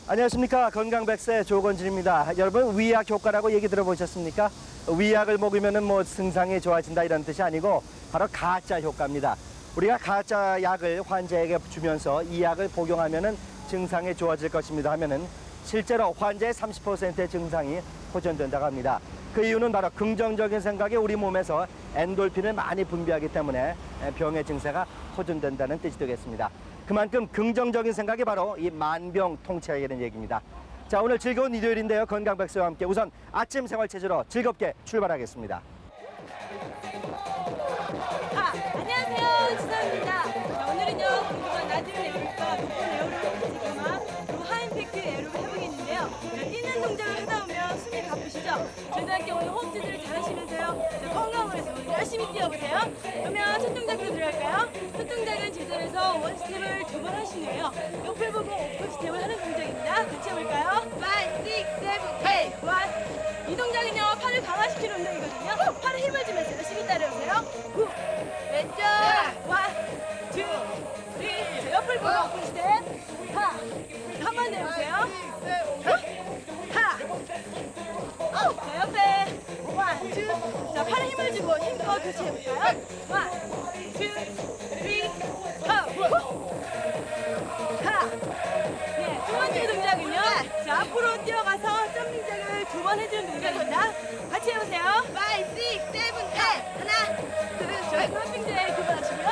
안녕하십니까. 건강백세 조건진입니다. 여러분 위약 효과라고 얘기 들어보셨습니까? 위약을 먹으면 뭐 증상이 좋아진다 이런 뜻이 아니고 바로 가짜 효과입니다. 우리가 가짜 약을 환자에게 주면서 이 약을 복용하면 증상이 좋아질 것입니다 하면은 실제로 환자의 30%의 증상이 호전된다고 합니다. 그 이유는 바로 긍정적인 생각이 우리 몸에서 엔돌핀을 많이 분비하기 때문에 병의 증세가 호전된다는 뜻이 되겠습니다. 그만큼 긍정적인 생각이 바로 이 만병통치약이라는 얘기입니다. 자, 오늘 즐거운 일요일인데요. 건강백세와 함께 우선 아침 생활 체조로 즐겁게 출발하겠습니다. 안녕하세요. 지성입니다. 자, 오늘은요. 궁금한 낮은 에어로빅과 높은 에어로빅 지금한 하이임팩트 에어로빅 해보겠는데요. 자, 뛰는 동작을 하다 보면 숨이 가쁘시죠? 저희도 함께 오늘 호흡 조절을 잘 하시면서요. 자, 건강을 해서 오늘 열심히 뛰어보세요. 그러면 첫 동작부터 들어갈까요? 첫 동작은 제자리에서 원 스텝을 2번 하신 후에요. 옆을 보고 오프 스텝을 하는 동작입니다. 같이 해볼까요? 5, 6, 7, 8, 1. 이 동작은요. 팔을 강화시키는 운동이거든요. 팔에 힘을 주면서 열심히 따라오세요. 9, 왼쪽 1, 2, 3. 자, 옆을 보고 오픈 스텝. 한 번 더 해보세요. 자, 옆에 1, 2. 자, 팔에 힘을 주고 힘껏 교체해볼까요? 1, 2, 3, 네, 두 번째 동작은요. 자, 앞으로 뛰어가서 점핑작을 2번 해주는 동작입니다. 같이 해보세요. 5, 6, 7, 8. 하나, 둘, 점핑작 2번 하시고요.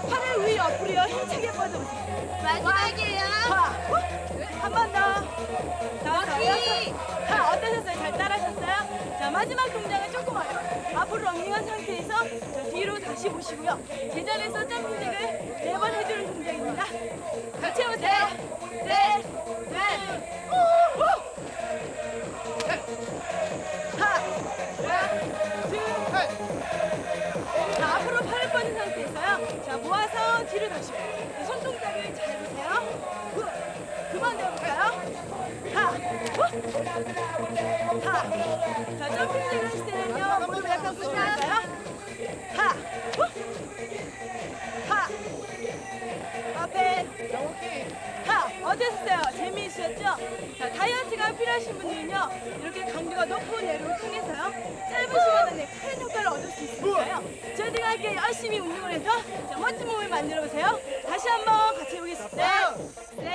팔을 위 옆으로요. 힘차게 뻗어보세요. 마지막이에요. 한 번 더. 자, 어떠셨어요? 잘 따라하셨어요? 자, 마지막 동작은 조금 어려워요. 앞으로 런닝한 상태에서 자, 뒤로 다시 보시고요. 제자리에서 점핑작을 4번 해주는 동작입니다. 같이 해보세요. 셋, 넷, 자, 앞으로 팔을 뻗은 상태에서요. 자, 모아서 뒤로 다시 손 동작을 잘 해보세요. 그만 해볼까요? 자, 점핑을 하실 때는요. 무릎 약간 구부릴까요? 앞에 어땠어요? 재미있으셨죠? 자, 다이어트가 필요하신 분들은요. 이렇게 강도가 높은 에어로빅을 통해서요. 짧은 시간 안에 큰 효과를 얻을 수 있으니까요. 저희들과 함께 열심히 운동을 해서 자, 멋진 몸을 만들어 보세요. 다시 한번 같이 해보겠습니다. 셋,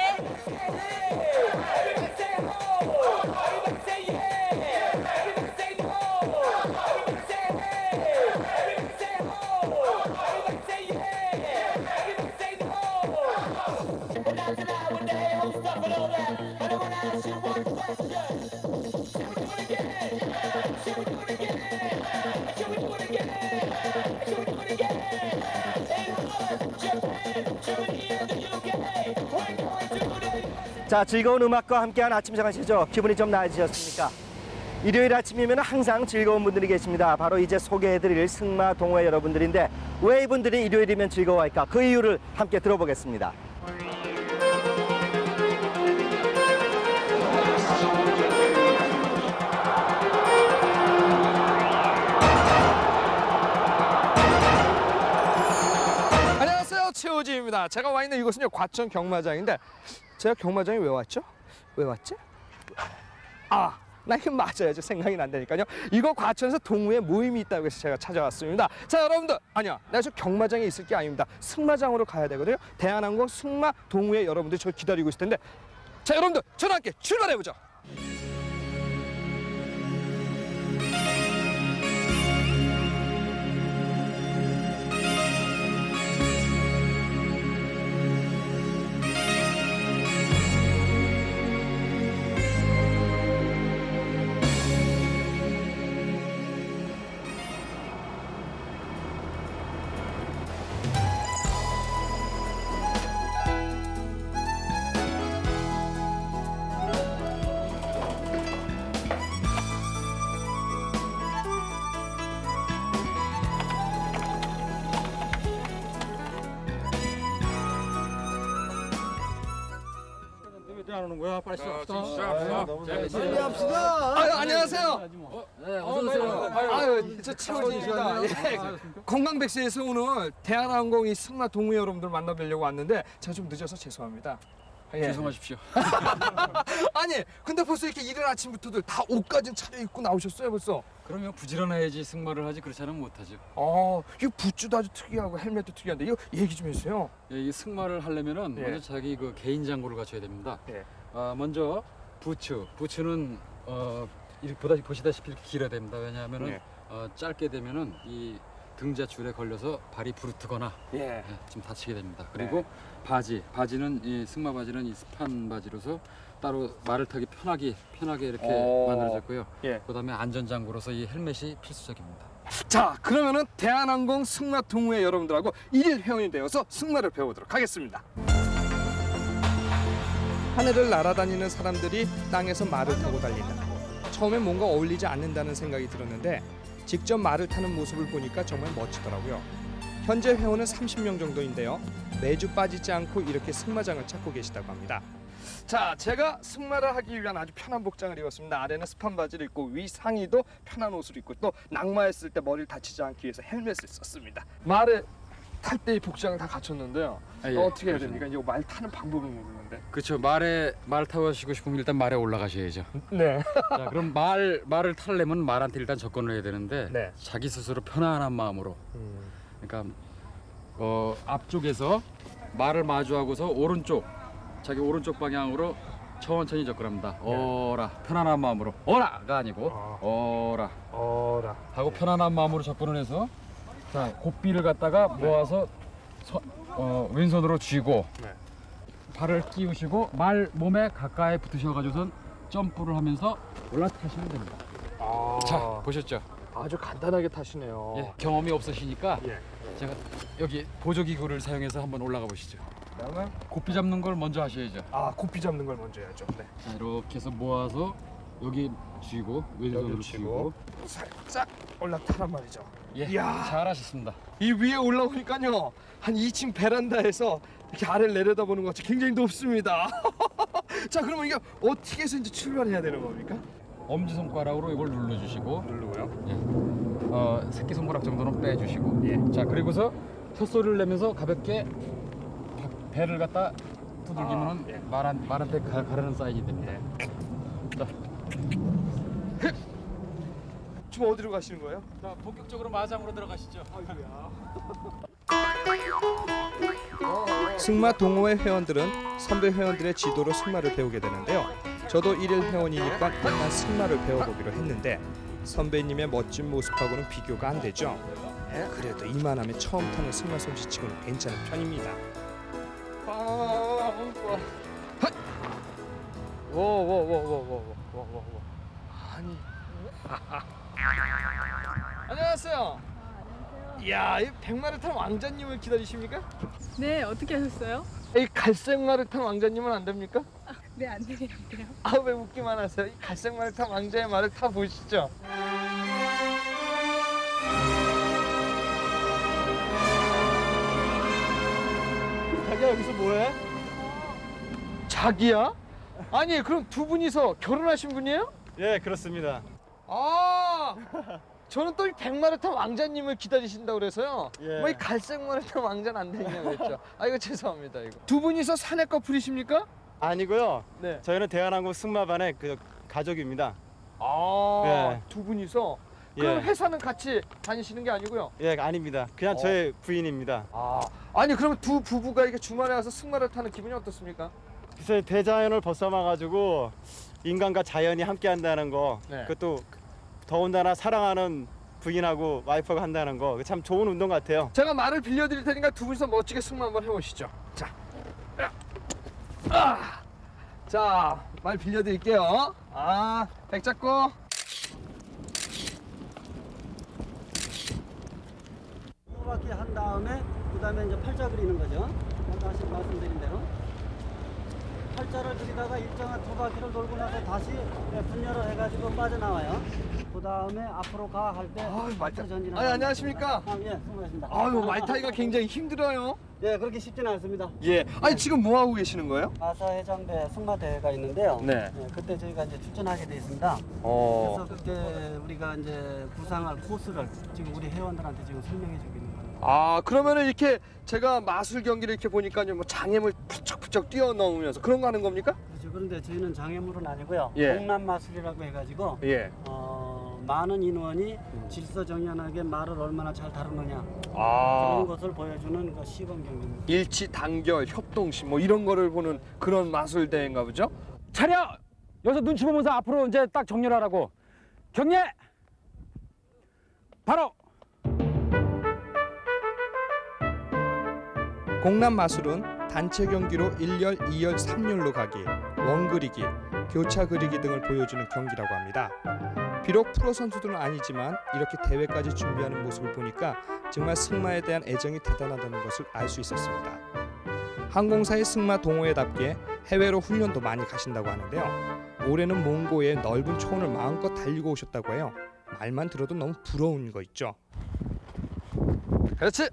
자, 즐거운 음악과 함께한 아침 생활 체조 기분이 좀 나아지셨습니까? 일요일 아침이면 항상 즐거운 분들이 계십니다. 바로 이제 소개해드릴 승마 동호회 여러분들인데 왜 이분들이 일요일이면 즐거워할까? 그 이유를 함께 들어보겠습니다. 안녕하세요, 최호진입니다. 제가 와 있는 이곳은요, 과천 경마장인데 제가 경마장에 왜 왔죠? 왜 왔지? 나 이거 맞아야죠. 생각이 난다니까요. 이거 과천에서 동호회 모임이 있다고 해서 제가 찾아왔습니다. 자, 여러분들, 아니야, 내가 저 경마장에 있을 게 아닙니다. 승마장으로 가야 되거든요. 대한항공 승마 동호회 여러분들 저 기다리고 있을 텐데, 자, 여러분들, 저랑 함께 출발해보죠. 안 오는 거야? 빨리 시작합시다. 안녕하세요. 네, 어서 오세요. 아유, 저 최호진입니다. 예. 건강백세에서 오늘 대한항공이 승마 동호회 여러분들 만나뵈려고 왔는데 제가 좀 늦어서 죄송합니다. 예. 죄송하십시오. 아니, 근데 벌써 이렇게 이른 아침부터들 다 옷까지 차려입고 나오셨어요, 벌써. 그러면 부지런해야지 승마를 하지 그렇지 않으면 못하죠. 이 부츠도 아주 특이하고 헬멧도 특이한데 이거 얘기 좀 해주세요. 예, 이 승마를 하려면은 예. 먼저 자기 그 개인 장구를 갖춰야 됩니다. 예. 먼저 부츠는 이렇게 보시다시피 이렇게 길어야 됩니다. 왜냐하면은 예. 짧게 되면은 이 등자 줄에 걸려서 발이 부르트거나 예. 좀 다치게 됩니다. 그리고 바지는 이 승마 바지는 이 스판 바지로서 따로 말을 타기 편하게 이렇게 만들어졌고요. 예. 그다음에 안전 장구로서 이 헬멧이 필수적입니다. 자, 그러면은 대한항공 승마 동호회 여러분들하고 일일 회원이 되어서 승마를 배워보도록 하겠습니다. 하늘을 날아다니는 사람들이 땅에서 말을 타고 달린다. 처음엔 뭔가 어울리지 않는다는 생각이 들었는데 직접 말을 타는 모습을 보니까 정말 멋지더라고요. 현재 회원은 30명 정도인데요. 매주 빠지지 않고 이렇게 승마장을 찾고 계시다고 합니다. 자, 제가 승마를 하기 위한 아주 편한 복장을 입었습니다. 아래는 스판 바지를 입고 위 상의도 편한 옷을 입고 또 낙마했을 때 머리를 다치지 않기 위해서 헬멧을 썼습니다. 말을 탈 때 이 복장을 다 갖췄는데요. 예, 어떻게 해야 그렇습니다. 됩니까? 이거 말 타는 방법을 모르는데. 그렇죠. 말을 타시고 싶으면 일단 말에 올라가셔야죠. 네. 자, 그럼 말을 타려면 말한테 일단 접근을 해야 되는데 네. 자기 스스로 편안한 마음으로. 그러니까 앞쪽에서 말을 마주하고서 자기 오른쪽 방향으로 천천히 접근합니다. 어라 편안한 마음으로 어라가 아니고 어라 하고 편안한 마음으로 접근을 해서 자 고삐를 갖다가 모아서 왼손으로 쥐고 네. 발을 끼우시고 말 몸에 가까이 붙으셔가지고선 점프를 하면서 올라타시면 됩니다. 자 보셨죠? 아주 간단하게 타시네요. 예, 경험이 없으시니까 예. 제가 여기 보조기구를 사용해서 한번 올라가 보시죠. 그다음에 고삐 잡는 걸 먼저 하셔야죠. 고삐 잡는 걸 먼저 해야죠. 네. 자, 이렇게 해서 모아서 여기 쥐고 왼손으로 여기를 쥐고 살짝 올라타란 말이죠. 예, 이야. 잘하셨습니다. 이 위에 올라오니까요 한 2층 베란다에서 이렇게 아래를 내려다보는 것 같이 굉장히 높습니다. 자, 그러면 이게 어떻게 해서 이제 출발해야 되는 겁니까? 엄지 손가락으로 이걸 눌러주시고 누르고요. 새끼 손가락 정도는 빼주시고 예. 자 그리고서 헛소리를 내면서 가볍게 배를 갖다 두들기면 예. 말한테 가르는 사인이 됩니다. 자, 지금 어디로 가시는 거예요? 자 본격적으로 마장으로 들어가시죠. 승마 동호회 회원들은 선배 회원들의 지도로 승마를 배우게 되는데요. 저도 일일 회원이니까 일단 승마를 배워보기로 했는데 선배님의 멋진 모습하고는 비교가 안 되죠. 그래도 이만하면 처음 타는 승마 솜씨치고는 괜찮은 편입니다. 아니. 안녕하세요. 이야, 이 백마를 탄 왕자님을 기다리십니까? 네, 어떻게 하셨어요? 이 갈색 말을 탄 왕자님은 안 됩니까? 네, 안 되겠는데요. 아, 왜 웃기만 하세요? 이 갈색 말을 탄 왕자의 말을 타 보시죠. 자기야, 여기서 뭐해? 자기야? 아니, 그럼 두 분이서 결혼하신 분이에요? 예, 그렇습니다. 아, 저는 또 이 백마를 탄 왕자님을 기다리신다고 그래서요. 예. 뭐 이 갈색 말을 탄 왕자는 안 되냐 그랬죠. 아, 이거 죄송합니다. 이거. 두 분이서 사내 커플이십니까? 아니고요. 네. 저희는 대한항공 승마반의 그 가족입니다. 아, 예. 두 분이서. 그럼 예. 회사는 같이 다니시는 게 아니고요? 예, 아닙니다. 그냥 저의 부인입니다. 아니, 그러면 두 부부가 이게 주말에 와서 승마를 타는 기분이 어떻습니까? 그래서 대자연을 벗어나가지고 인간과 자연이 함께한다는 거, 네. 그것도 더군다나 사랑하는 부인하고 와이프가 한다는 거 참 좋은 운동 같아요. 제가 말을 빌려드릴 테니까 두 분이서 멋지게 승마 한번 해보시죠. 자, 말 빌려드릴게요. 백 잡고. 바퀴 한 다음에 그다음에 이제 팔자 그리는 거죠. 아까 말씀드린 대로 팔자를 들이다가 일정한 두 바퀴를 돌고 나서 다시 분열을 해가지고 빠져나와요. 그 다음에 앞으로 가 할 때 앞으로 전진하는. 안녕하십니까? 예, 수고하셨습니다. 아유, 말 타기가 굉장히 힘들어요. 예, 그렇게 쉽지는 않습니다. 예. 아니 지금 뭐 하고 계시는 거예요? 아사해장대 승마대회가 있는데요. 네. 예, 그때 저희가 이제 출전하게 돼 있습니다. 어. 그래서 그때 우리가 이제 구상할 코스를 지금 우리 회원들한테 지금 설명해 주고 있는 겁니다. 아, 그러면은 이렇게 제가 마술 경기를 이렇게 보니까요, 뭐 장애물 푸쩍푸쩍 뛰어넘으면서 그런 거 하는 겁니까? 그렇죠. 그런데 저희는 장애물은 아니고요. 예. 공란마술이라고 해가지고 예. 많은 인원이 질서정연하게 말을 얼마나 잘 다루느냐 아. 그런 것을 보여주는 그 시범 경기입니다. 일치, 단결, 협동심 뭐 이런 거를 보는 그런 마술 대회인가 보죠? 차려! 여기서 눈치 보면서 앞으로 이제 딱 정렬하라고. 경례! 바로! 공란 마술은 단체 경기로 1열, 2열, 3열로 가기, 원 그리기, 교차 그리기 등을 보여주는 경기라고 합니다. 비록 프로 선수들은 아니지만 이렇게 대회까지 준비하는 모습을 보니까 정말 승마에 대한 애정이 대단하다는 것을 알 수 있었습니다. 항공사의 승마 동호회답게 해외로 훈련도 많이 가신다고 하는데요. 올해는 몽고의 넓은 초원을 마음껏 달리고 오셨다고 해요. 말만 들어도 너무 부러운 거 있죠. 그렇지.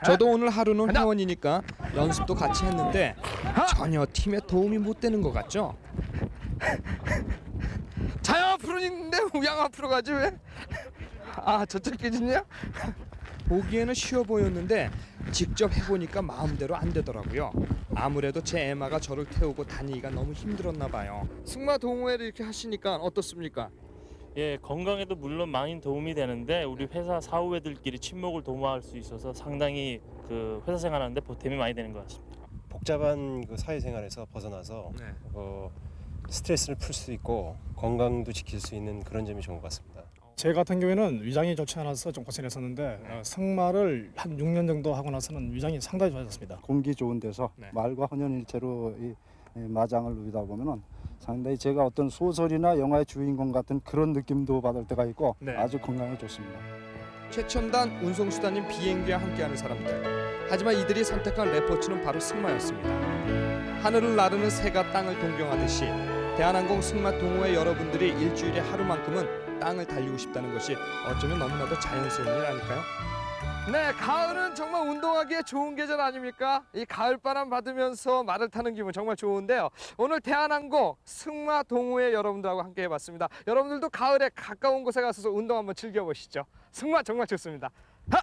저도 오늘 하루는 회원이니까 연습도 같이 했는데 전혀 팀에 도움이 못 되는 것 같죠? 자영 앞으로 있는데 우양 앞으로 가지 왜? 아, 저쪽 기준이야? 보기에는 쉬워 보였는데 직접 해보니까 마음대로 안 되더라고요. 아무래도 제 애마가 저를 태우고 다니기가 너무 힘들었나 봐요. 승마 동호회를 이렇게 하시니까 어떻습니까? 예, 건강에도 물론 많이 도움이 되는데 우리 회사 사후배들끼리 친목을 도모할 수 있어서 상당히 그 회사 생활하는데 보탬이 많이 되는 것 같습니다. 복잡한 그 사회생활에서 벗어나서 네. 스트레스를 풀 수 있고 건강도 지킬 수 있는 그런 점이 좋은 것 같습니다. 제 같은 경우에는 위장이 좋지 않아서 좀 고생했었는데 승마를 한 6년 정도 하고 나서는 위장이 상당히 좋아졌습니다. 공기 좋은 데서 네. 말과 혼연일체로 이 마장을 누리다 보면은 상당히 제가 어떤 소설이나 영화의 주인공 같은 그런 느낌도 받을 때가 있고 네. 아주 건강에 좋습니다. 최첨단 운송수단인 비행기와 함께하는 사람들. 하지만 이들이 선택한 레포츠는 바로 승마였습니다. 하늘을 나르는 새가 땅을 동경하듯이 대한항공 승마 동호회 여러분들이 일주일에 하루만큼은 땅을 달리고 싶다는 것이 어쩌면 너무나도 자연스러운 일 아닐까요? 네, 가을은 정말 운동하기에 좋은 계절 아닙니까? 이 가을바람 받으면서 말을 타는 기분 정말 좋은데요. 오늘 대한항공 승마 동호회 여러분들하고 함께 해봤습니다. 여러분들도 가을에 가까운 곳에 가서 운동 한번 즐겨보시죠. 승마 정말 좋습니다. 하!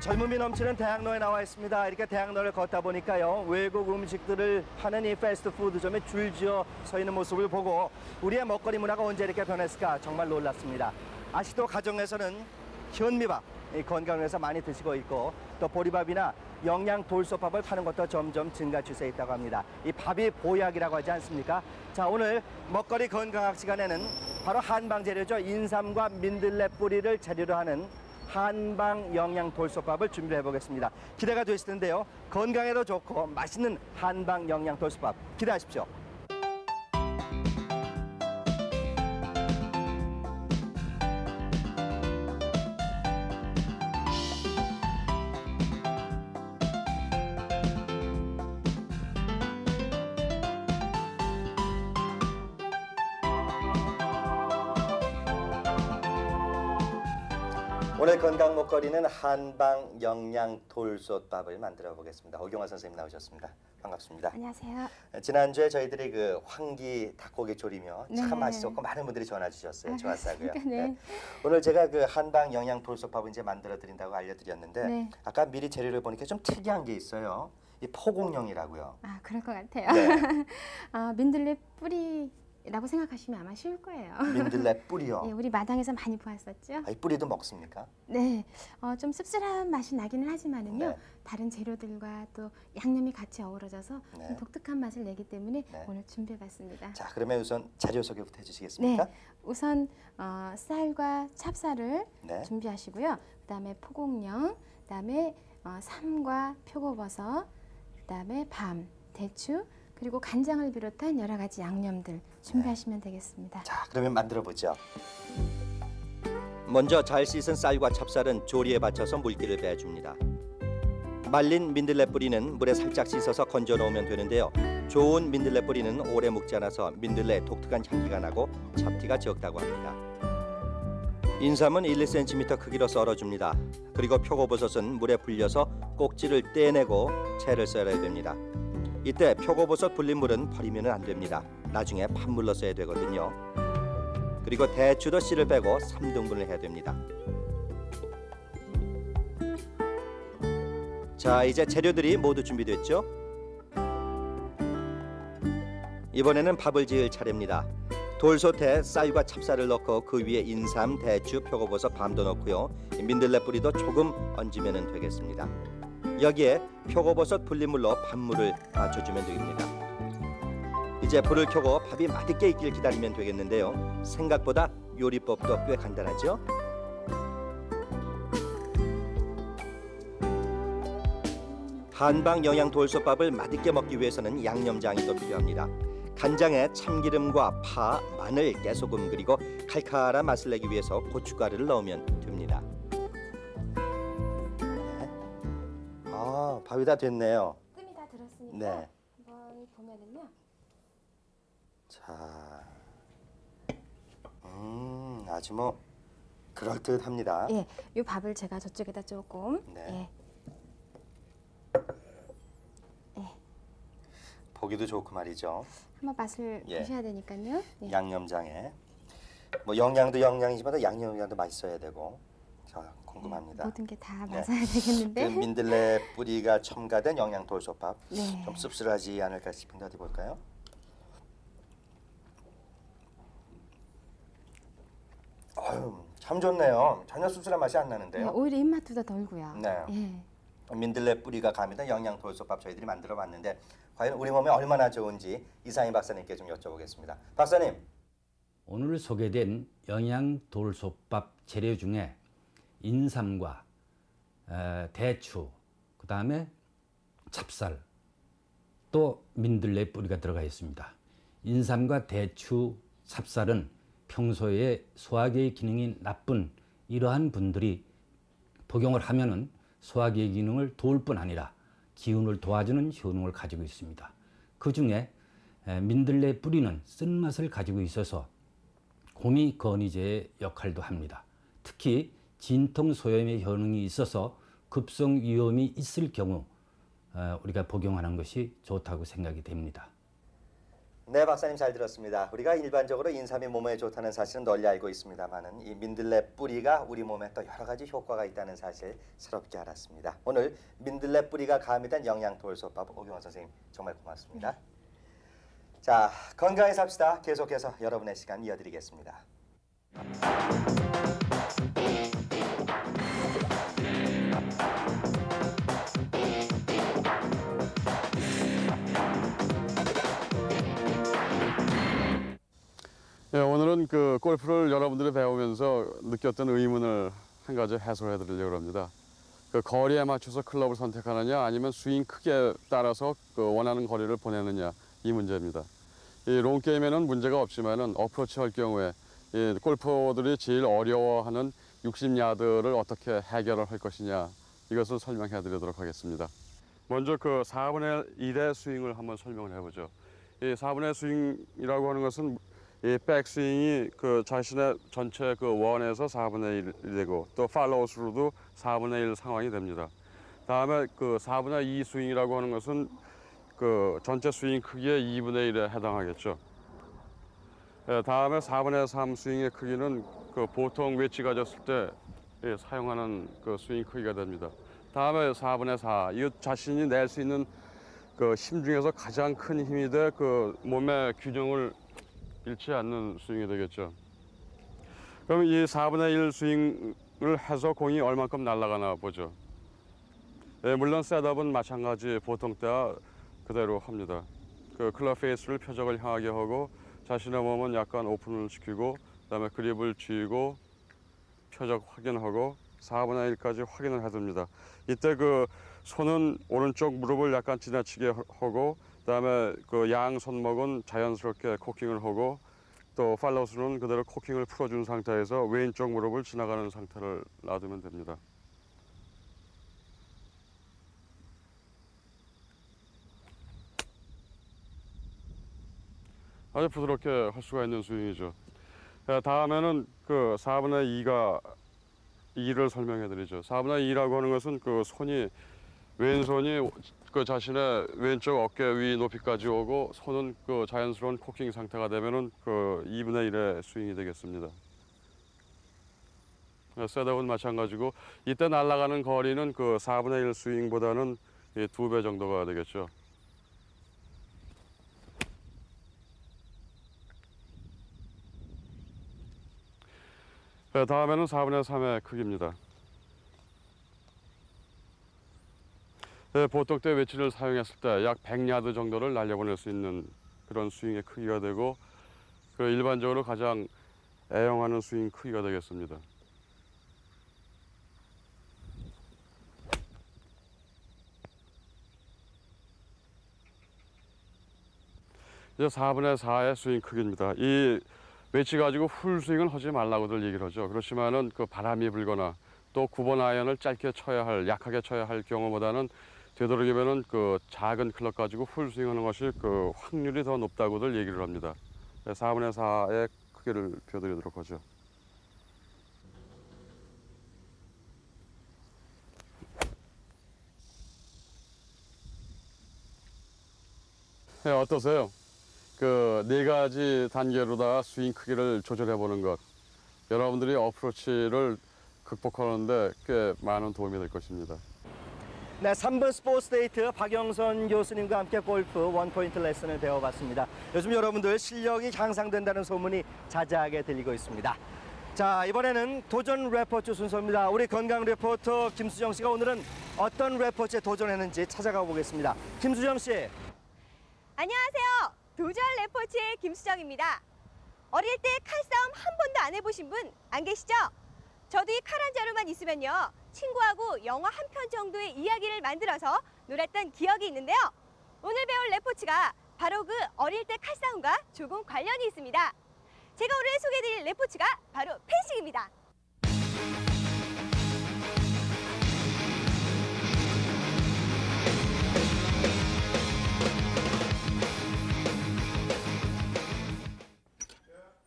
젊음이 넘치는 대학로에 나와 있습니다. 이렇게 대학로를 걷다 보니까요, 외국 음식들을 파는 이 패스트푸드점에 줄지어 서 있는 모습을 보고 우리의 먹거리 문화가 언제 이렇게 변했을까 정말 놀랐습니다. 아직도 가정에서는 현미밥, 건강을 위해서 많이 드시고 있고 또 보리밥이나 영양 돌솥밥을 파는 것도 점점 증가 추세에 있다고 합니다. 이 밥이 보약이라고 하지 않습니까? 자, 오늘 먹거리 건강학 시간에는 바로 한방 재료죠. 인삼과 민들레 뿌리를 재료로 하는 한방 영양 돌솥밥을 준비해 보겠습니다. 기대가 되실 텐데요. 건강에도 좋고 맛있는 한방 영양 돌솥밥 기대하십시오. 오늘 건강 먹거리는 한방 영양 돌솥밥을 만들어 보겠습니다. 오경화 선생님 나오셨습니다. 반갑습니다. 안녕하세요. 지난주에 저희들이 그 황기 닭고기 조리며 참 네. 맛있었고 많은 분들이 전화 주셨어요. 좋았다고요. 네. 오늘 제가 그 한방 영양 돌솥밥을 이제 만들어 드린다고 알려드렸는데 네. 아까 미리 재료를 보니까 좀 특이한 게 있어요. 이 포공룡이라고요. 아, 그럴 것 같아요. 네. 민들레 뿌리라고 생각하시면 아마 쉬울 거예요. 민들레 뿌리요. 예, 우리 마당에서 많이 보았었죠. 아, 이 뿌리도 먹습니까? 네, 좀 씁쓸한 맛이 나기는 하지만은요. 네. 다른 재료들과 또 양념이 같이 어우러져서 네. 좀 독특한 맛을 내기 때문에 네. 오늘 준비해봤습니다. 자, 그러면 우선 재료 소개부터 해주시겠습니까? 네, 우선 쌀과 찹쌀을 네. 준비하시고요. 그다음에 포공령, 그다음에 삶과 표고버섯, 그다음에 밤, 대추, 그리고 간장을 비롯한 여러 가지 양념들 준비하시면 되겠습니다. 자, 그러면 만들어 보죠. 먼저 잘 씻은 쌀과 찹쌀은 조리에 받쳐서 물기를 빼줍니다. 말린 민들레 뿌리는 물에 살짝 씻어서 건져 놓으면 되는데요. 좋은 민들레 뿌리는 오래 묵지 않아서 민들레 독특한 향기가 나고 잡티가 적다고 합니다. 인삼은 1, 2cm 크기로 썰어줍니다. 그리고 표고버섯은 물에 불려서 꼭지를 떼내고 채를 썰어야 됩니다. 이때 표고버섯 불린 물은 버리면 안 됩니다. 나중에 판물로 써야 되거든요. 그리고 대추도 씨를 빼고 3등분을 해야 됩니다. 자, 이제 재료들이 모두 준비됐죠? 이번에는 밥을 지을 차례입니다. 돌솥에 쌀과 찹쌀을 넣고 그 위에 인삼, 대추, 표고버섯, 밤도 넣고요. 민들레 뿌리도 조금 얹으면 되겠습니다. 여기에 표고버섯 불린 물로 밥물을 맞춰주면 됩니다. 이제 불을 켜고 밥이 맛있게 익길 기다리면 되겠는데요. 생각보다 요리법도 꽤 간단하죠? 한방 영양 돌솥밥을 맛있게 먹기 위해서는 양념장이 더 필요합니다. 간장에 참기름과 파, 마늘, 깨소금 그리고 칼칼한 맛을 내기 위해서 고춧가루를 넣으면 됩니다. 아, 밥이 다 됐네요. 뜸이 다 들었으니까 네. 한번 보면은요. 자, 아주 뭐 그럴듯합니다. 예, 이 밥을 제가 저쪽에다 조금 네. 예, 보기도 좋고 말이죠. 한번 맛을 예. 보셔야 되니까요. 예. 양념장에 뭐 영양도 영양이지만 양념장도 맛있어야 되고. 자, 궁금합니다. 모든 게 다 네. 맞아야 되겠는데. 그 민들레 뿌리가 첨가된 영양 돌솥밥. 네. 좀 씁쓸하지 않을까 싶은데 어디 볼까요? 아유, 참 좋네요. 전혀 씁쓸한 맛이 안 네, 나는데요. 오히려 입맛도 더 돌고요. 네. 예. 민들레 뿌리가 가미된 영양 돌솥밥 저희들이 만들어봤는데 과연 우리 몸에 얼마나 좋은지 이상희 박사님께 좀 여쭤보겠습니다. 박사님. 오늘 소개된 영양 돌솥밥 재료 중에 인삼과 대추, 그 다음에 찹쌀, 또 민들레 뿌리가 들어가 있습니다. 인삼과 대추, 찹쌀은 평소에 소화기의 기능이 나쁜 이러한 분들이 복용을 하면은 소화기의 기능을 도울 뿐 아니라 기운을 도와주는 효능을 가지고 있습니다. 그 중에 민들레 뿌리는 쓴맛을 가지고 있어서 곰이 건의제의 역할도 합니다. 특히 진통 소염의 효능이 있어서 급성 위험이 있을 경우 우리가 복용하는 것이 좋다고 생각이 됩니다. 네, 박사님 잘 들었습니다. 우리가 일반적으로 인삼이 몸에 좋다는 사실은 널리 알고 있습니다만은 이 민들레 뿌리가 우리 몸에 또 여러 가지 효과가 있다는 사실 새롭게 알았습니다. 오늘 민들레 뿌리가 가미된 영양 돌솥밥 오경원 선생님 정말 고맙습니다. 자, 건강히 삽시다. 계속해서 여러분의 시간 이어드리겠습니다. 네, 오늘은 그 골프를 여러분들이 배우면서 느꼈던 의문을 한 가지 해소해 드리려고 합니다. 그 거리에 맞춰서 클럽을 선택하느냐 아니면 스윙 크기에 따라서 그 원하는 거리를 보내느냐 이 문제입니다. 이 롱 게임에는 문제가 없지만은 어프로치 할 경우에 이 골퍼들이 제일 어려워하는 60야드를 어떻게 해결을 할 것이냐 이것을 설명해 드리도록 하겠습니다. 먼저 그 4분의 1의 스윙을 한번 설명을 해보죠. 이 4분의 스윙이라고 하는 것은 이 백스윙이 그 자신의 전체 그 원에서 4분의 1이 되고 또 팔로우스루도 4분의 1 상황이 됩니다. 다음에 그 4분의 2 스윙이라고 하는 것은 그 전체 스윙 크기의 2분의 1에 해당하겠죠. 다음에 4분의 3 스윙의 크기는 그 보통 웨지가 졌을 때 사용하는 그 스윙 크기가 됩니다. 다음에 4분의 4, 이 자신이 낼 수 있는 그 힘 중에서 가장 큰 힘이 돼 그 몸의 균형을 잃지 않는 스윙이 되겠죠. 그럼 이 4분의 1 스윙을 해서 공이 얼만큼 날아가나 보죠. 물론 셋업은 마찬가지 보통 때와 그대로 합니다. 그 클럽 페이스를 표적을 향하게 하고 자신의 몸은 약간 오픈을 시키고 그다음에 그립을 쥐고 표적 확인하고 4분의 1까지 확인을 해둡니다. 이때 그 손은 오른쪽 무릎을 약간 지나치게 하고, 그다음에 그 양 손목은 자연스럽게 코킹을 하고, 또 팔로우스는 그대로 코킹을 풀어준 상태에서 왼쪽 무릎을 지나가는 상태를 놔두면 됩니다. 아주 부드럽게 할 수가 있는 스윙이죠. 다음에는 그 4분의 2를 설명해 드리죠. 4분의 2라고 하는 것은 그 손이, 왼손이 그 자신의 왼쪽 어깨 위 높이까지 오고, 손은 그 자연스러운 코킹 상태가 되면은 그 2분의 1의 스윙이 되겠습니다. 셋업은 마찬가지고, 이때 날아가는 거리는 그 4분의 1 스윙보다는 2배 정도가 되겠죠. 다음에는 4분의 3의 크기입니다. 보톡대 웨지를 사용했을 때 약 100야드 정도를 날려보낼 수 있는 그런 스윙의 크기가 되고, 그 일반적으로 가장 애용하는 스윙 크기가 되겠습니다. 이제 4분의 4의 스윙 크기입니다. 이 웨지 가지고 풀 스윙을 하지 말라고들 얘기를 하죠. 그렇지만은 그 바람이 불거나 또 9번 아이언을 짧게 쳐야 할, 약하게 쳐야 할 경우보다는 되도록이면은 그 작은 클럽 가지고 풀 스윙하는 것이 그 확률이 더 높다고들 얘기를 합니다. 4분의 4의 크기를 보여드리도록 하죠. 네, 어떠세요? 그 4가지 단계로다 스윙 크기를 조절해 보는 것, 여러분들이 어프로치를 극복하는데 꽤 많은 도움이 될 것입니다. 네, 3번 스포츠데이트 박영선 교수님과 함께 골프 원포인트 레슨을 배워봤습니다. 요즘 여러분들 실력이 향상된다는 소문이 자자하게 들리고 있습니다. 자, 이번에는 도전 레포츠 순서입니다. 우리 건강 리포터 김수정 씨가 오늘은 어떤 레포츠에 도전했는지 찾아가 보겠습니다. 김수정 씨. 안녕하세요. 도전 레포츠의 김수정입니다. 어릴 때 칼싸움 한 번도 안 해보신 분 안 계시죠? 저도 이 칼 한 자루만 있으면요, 친구하고 영화 한 편 정도의 이야기를 만들어서 놀았던 기억이 있는데요. 오늘 배울 레포츠가 바로 그 어릴 때 칼싸움과 조금 관련이 있습니다. 제가 오늘 소개해드릴 레포츠가 바로 펜싱입니다.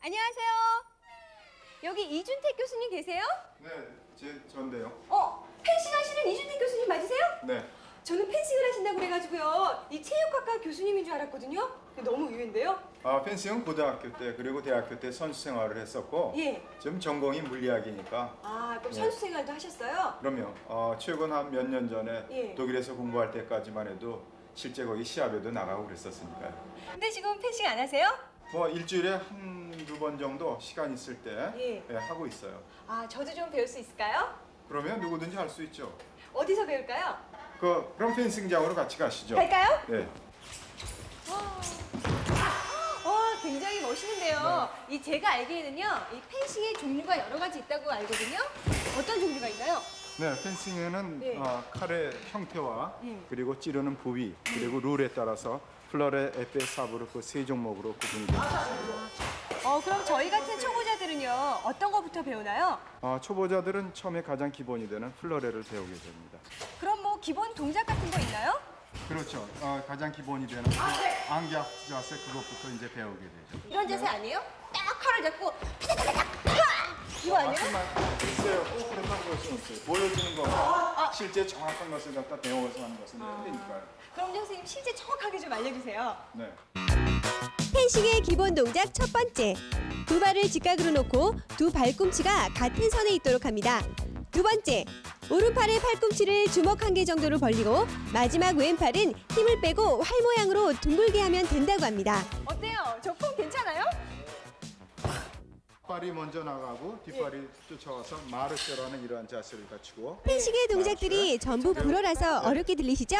안녕하세요. 여기 이준택 교수님 계세요? 네, 저인데요. 펜싱 하시는 이준택 교수님 맞으세요? 네. 저는 펜싱을 하신다고 그래가지고요, 이 체육학과 교수님인 줄 알았거든요. 너무 의외인데요? 펜싱은 고등학교 때 그리고 대학교 때 선수 생활을 했었고, 예. 지금 전공이 물리학이니까. 그럼 네. 선수 생활도 하셨어요? 그럼요. 최근 한 몇 년 전에 예. 독일에서 공부할 때까지만 해도 실제 거기 시합에도 나가고 그랬었으니까요. 근데 지금 펜싱 안 하세요? 일주일에 한두 번 정도 시간 있을 때 예. 하고 있어요. 저도 좀 배울 수 있을까요? 그러면 누구든지 할 수 있죠. 어디서 배울까요? 그럼 펜싱장으로 같이 가시죠. 갈까요? 네. 굉장히 멋있는데요. 이 제가 알기에는요, 이 펜싱의 종류가 여러 가지 있다고 알거든요. 어떤 종류가 있나요? 네, 펜싱에는 네. 칼의 형태와 예. 그리고 찌르는 부위, 그리고 룰에 따라서 플러레, 에페, 사브르 그 세 종목으로 구분이 됩니다. 그럼 저희 같은 초보자들은요, 어떤 거부터 배우나요? 초보자들은 처음에 가장 기본이 되는 플러레를 배우게 됩니다. 그럼 뭐 기본 동작 같은 거 있나요? 그렇죠. 가장 기본이 되는 안기압 자세 그것부터 이제 배우게 되죠. 이런 자세 아니에요? 딱 칼을 잡고 이거 아니에요? 글쎄요, 그런 것은 없어요. 보여주는 거, 실제 정확한 것을 갖다 배워서 하는 것은 틀리니까요. 그럼 선생님 실제 정확하게 좀 알려주세요. 네. 펜싱의 기본 동작 첫 번째, 두 발을 직각으로 놓고 두 발꿈치가 같은 선에 있도록 합니다. 두 번째, 오른팔의 팔꿈치를 주먹 한 개 정도로 벌리고 마지막 왼팔은 힘을 빼고 활 모양으로 둥글게 하면 된다고 합니다. 어때요? 저 폼 괜찮아요? 앞발이 먼저 나가고 뒷발이 쫓아와서 마르쉐라는 이러한 자세를 갖추고 펜싱의 동작들이 전부 불어라서 어렵게 들리시죠?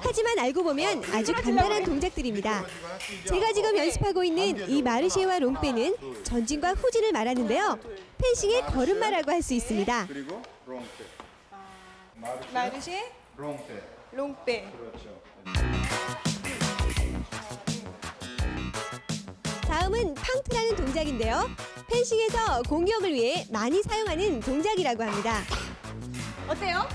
하지만 알고 보면 아주 간단한 동작들입니다. 제가 지금 연습하고 있는 이 마르쉐와 롱빼는 전진과 후진을 말하는데요. 펜싱의 걸음마라고 할 수 있습니다. 그리고 롱빼. 마르쉐, 롱빼. 롱빼. 그렇죠. 다음은 팡트라는 동작인데요. 펜싱에서 공격을 위해 많이 사용하는 동작이라고 합니다. 어때요?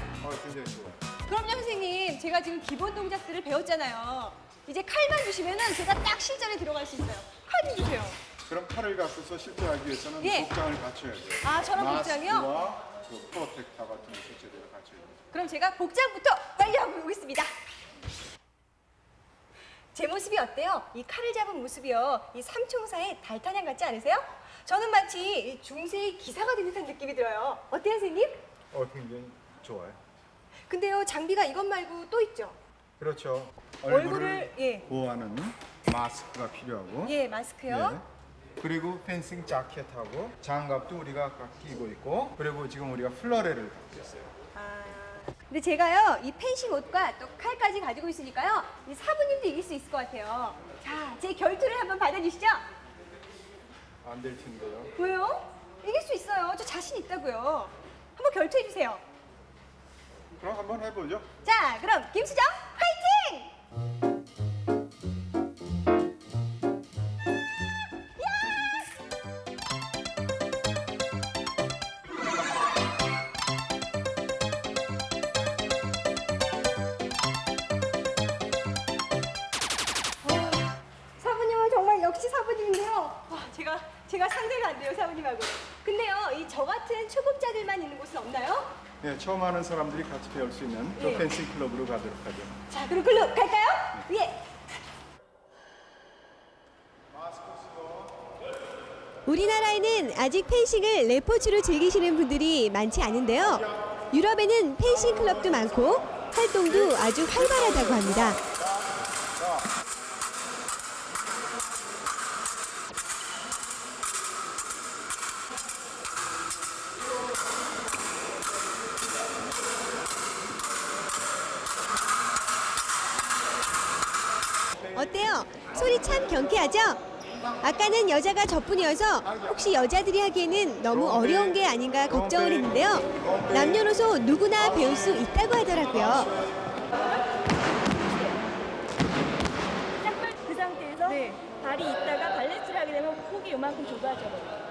굉장히 좋아요. 그럼요, 선생님. 제가 지금 기본 동작들을 배웠잖아요. 이제 칼만 주시면은 제가 딱 실전에 들어갈 수 있어요. 칼 좀 주세요. 그럼 칼을 갖고서 실제 하기 위해서는 예. 복장을 갖춰야 돼요. 아, 저런 복장이요? 마스크와 그 프로텍터 같은 것을 제대로 갖춰야 돼요. 그럼 제가 복장부터 완료하고 오겠습니다. 제 모습이 어때요? 이 칼을 잡은 모습이요. 이 삼총사의 달타냥 같지 않으세요? 저는 마치 중세의 기사가 된 듯한 느낌이 들어요. 어때요, 선생님? 굉장히 좋아요. 근데요, 장비가 이것 말고 또 있죠? 그렇죠. 얼굴을, 예. 보호하는 마스크가 필요하고. 예, 마스크요. 예. 그리고 펜싱 자켓하고 장갑도 우리가 각 끼고 있고, 그리고 지금 우리가 플러레를 갖고 있어요. 근데 제가요, 이 펜싱 옷과 또 칼까지 가지고 있으니까요, 이 사부님도 이길 수 있을 것 같아요. 자, 제 결투를 한번 받아주시죠. 안 될 텐데요. 왜요? 이길 수 있어요. 저 자신 있다고요. 한번 결투해주세요. 그럼 한번 해보죠. 자, 그럼 김수정 화이팅! 사부님은 정말 역시 사부님인데요. 제가 상대가 안 돼요, 사부님하고. 근데요, 이 저 같은 초급자들만 있는 곳은 없나요? 네, 처음 하는 사람들이 같이 배울 수 있는 그 예. 펜싱 클럽으로 가도록 하죠. 자, 그럼 글로 갈까요? 예. 우리나라에는 아직 펜싱을 레포츠로 즐기시는 분들이 많지 않은데요. 유럽에는 펜싱 클럽도 많고 활동도 아주 활발하다고 합니다. 어때요? 소리 참 경쾌하죠? 아까는 여자가 저뿐이어서 혹시 여자들이 하기에는 너무 어려운 게 아닌가 걱정을 했는데요. 남녀노소 누구나 배울 수 있다고 하더라고요. 그 상태에서 발이 있다가 발레스를 하게 되면 폭이 요만큼 좁아져요.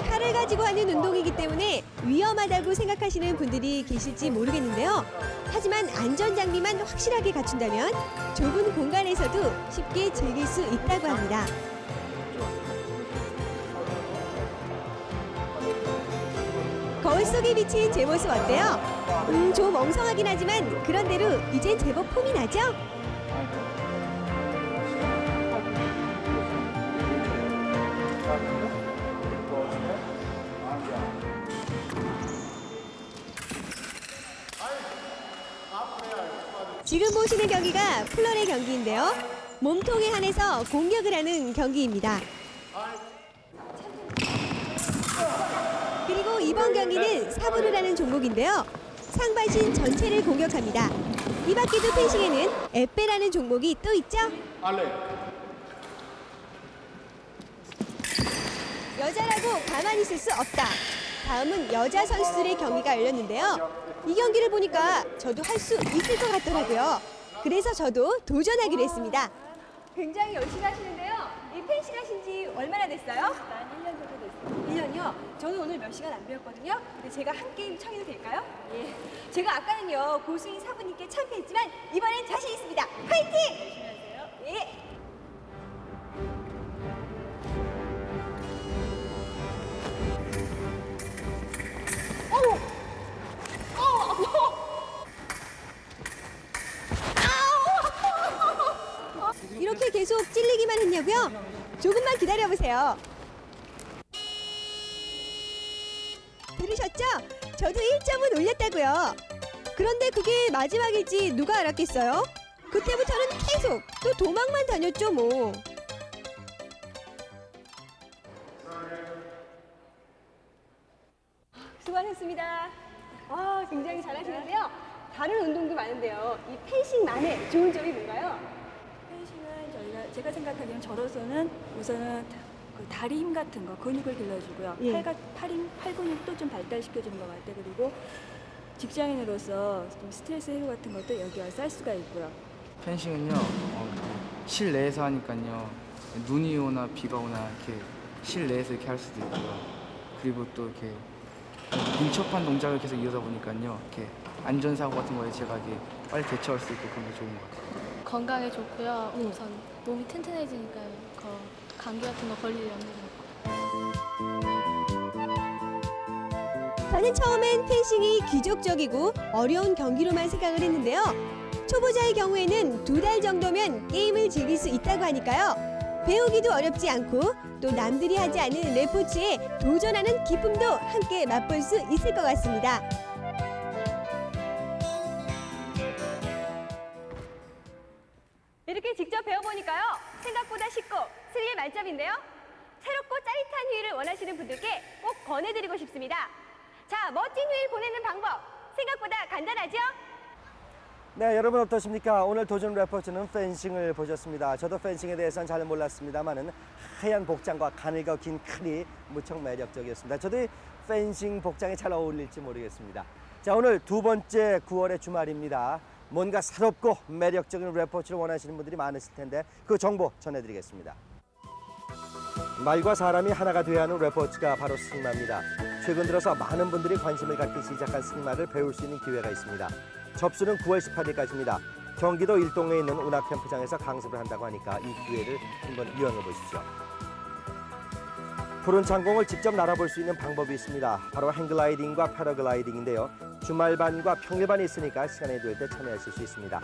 칼을 가지고 하는 운동이기 때문에 위험하다고 생각하시는 분들이 계실지 모르겠는데요. 하지만 안전 장비만 확실하게 갖춘다면 좁은 공간에서도 쉽게 즐길 수 있다고 합니다. 거울 속에 비친 제 모습 어때요? 좀 엉성하긴 하지만 그런대로 이젠 제법 폼이 나죠? 지금 보시는 경기가 플러레 경기인데요. 몸통에 한해서 공격을 하는 경기입니다. 그리고 이번 경기는 사부르라는 종목인데요. 상반신 전체를 공격합니다. 이 밖에도 펜싱에는 에페라는 종목이 또 있죠. 여자라고 가만히 있을 수 없다. 다음은 여자 선수들의 경기가 열렸는데요. 이 경기를 보니까 저도 할 수 있을 것 같더라고요. 그래서 저도 도전하기로 했습니다. 굉장히 열심히 하시는데요. 이 펜싱 하신 지 얼마나 됐어요? 한 1년 정도 됐어요. 1년이요? 저는 오늘 몇 시간 안 배웠거든요. 근데 제가 한 게임 청해도 될까요? 예. 제가 아까는요, 고수인 사부님께 참패했지만 이번엔 자신 있습니다. 화이팅! 열심히 하세요. 예. 이렇게 계속 찔리기만 했냐고요? 조금만 기다려보세요. 들으셨죠? 저도 1점은 올렸다고요. 그런데 그게 마지막일지 누가 알았겠어요? 그때부터는 계속 또 도망만 다녔죠 뭐. 수고하셨습니다. 굉장히 잘하시는데요. 다른 운동도 많은데요. 이 펜싱만의 좋은 점이 뭔가요? 펜싱은 제가 생각하기엔 저로서는 우선은 그 다리 힘 같은 거 근육을 길러주고요. 예. 팔 근육도 좀 발달시켜주는 것 같아요. 그리고 직장인으로서 좀 스트레스 해소 같은 것도 여기 와서 할 수가 있고요. 펜싱은요 실내에서 하니까요 눈이 오나 비가 오나 이렇게 실내에서 이렇게 할 수도 있고요. 그리고 또 이렇게 민첩한 동작을 계속 이어다 보니까요 이렇게 안전사고 같은 거에 제가 이렇게 빨리 대처할 수 있고 그런 게 좋은 것 같아요. 건강에 좋고요. 우선 몸이 튼튼해지니까요. 감기 같은 거 걸릴 염려도 없고. 저는 처음엔 펜싱이 귀족적이고 어려운 경기로만 생각을 했는데요. 초보자의 경우에는 2달 정도면 게임을 즐길 수 있다고 하니까요. 배우기도 어렵지 않고 또 남들이 하지 않은 레포츠에 도전하는 기쁨도 함께 맛볼 수 있을 것 같습니다. 이렇게 직접 배워보니까요. 생각보다 쉽고 스릴 만점인데요. 새롭고 짜릿한 휴일을 원하시는 분들께 꼭 권해드리고 싶습니다. 자, 멋진 휴일 보내는 방법 생각보다 간단하죠? 네, 여러분 어떠십니까? 오늘 도전 레포츠는 펜싱을 보셨습니다. 저도 펜싱에 대해서는 잘 몰랐습니다만은 하얀 복장과 가늘고 긴 칼이 무척 매력적이었습니다. 저도 이 펜싱 복장에 잘 어울릴지 모르겠습니다. 자, 오늘 두 번째 9월의 주말입니다. 뭔가 새롭고 매력적인 레포츠를 원하시는 분들이 많으실 텐데 그 정보 전해드리겠습니다. 말과 사람이 하나가 되어야 하는 레포츠가 바로 승마입니다. 최근 들어서 많은 분들이 관심을 갖기 시작한 승마를 배울 수 있는 기회가 있습니다. 접수는 9월 18일까지입니다. 경기도 일동에 있는 운하캠프장에서 강습을 한다고 하니까 이 기회를 한번 이용해 보십시오. 푸른 창공을 직접 날아볼 수 있는 방법이 있습니다. 바로 행글라이딩과 패러글라이딩인데요. 주말반과 평일반이 있으니까 시간이 될 때 참여하실 수 있습니다.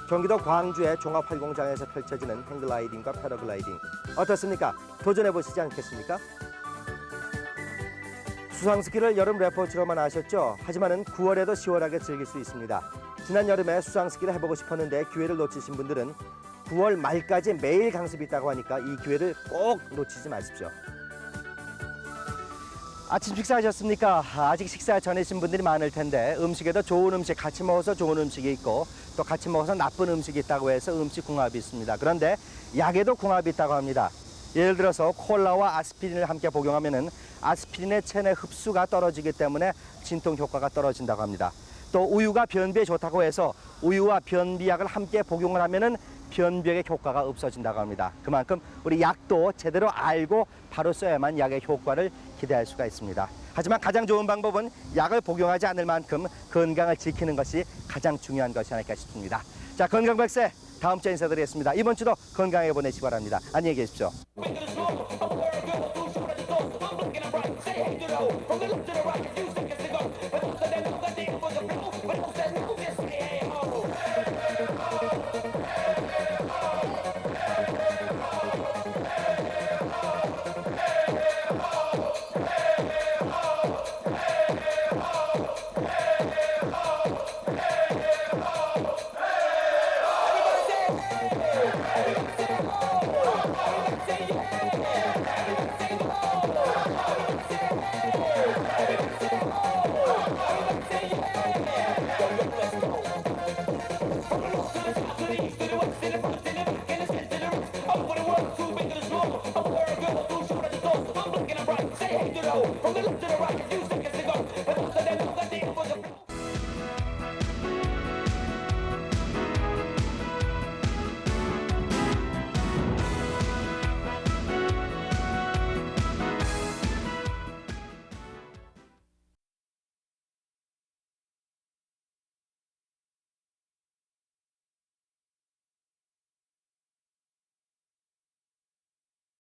경기도 광주의 종합활공장에서 펼쳐지는 행글라이딩과 패러글라이딩 어떻습니까? 도전해 보시지 않겠습니까? 수상스키를 여름 레포츠로만 아셨죠? 하지만은 9월에도 시원하게 즐길 수 있습니다. 지난 여름에 수상스키를 해보고 싶었는데 기회를 놓치신 분들은 9월 말까지 매일 강습이 있다고 하니까 이 기회를 꼭 놓치지 마십시오. 아침 식사하셨습니까? 아직 식사 전이신 분들이 많을 텐데 음식에도 좋은 음식, 같이 먹어서 좋은 음식이 있고 또 같이 먹어서 나쁜 음식이 있다고 해서 음식 궁합이 있습니다. 그런데 약에도 궁합이 있다고 합니다. 예를 들어서 콜라와 아스피린을 함께 복용하면은 아스피린의 체내 흡수가 떨어지기 때문에 진통 효과가 떨어진다고 합니다. 또 우유가 변비에 좋다고 해서 우유와 변비약을 함께 복용을 하면은 변비약의 효과가 없어진다고 합니다. 그만큼 우리 약도 제대로 알고 바로 써야만 약의 효과를 기대할 수가 있습니다. 하지만 가장 좋은 방법은 약을 복용하지 않을 만큼 건강을 지키는 것이 가장 중요한 것이 아닐까 싶습니다. 자, 건강백세 다음 주에 인사드리겠습니다. 이번 주도 건강하게 보내시기 바랍니다. 안녕히 계십시오. From the left to the right, use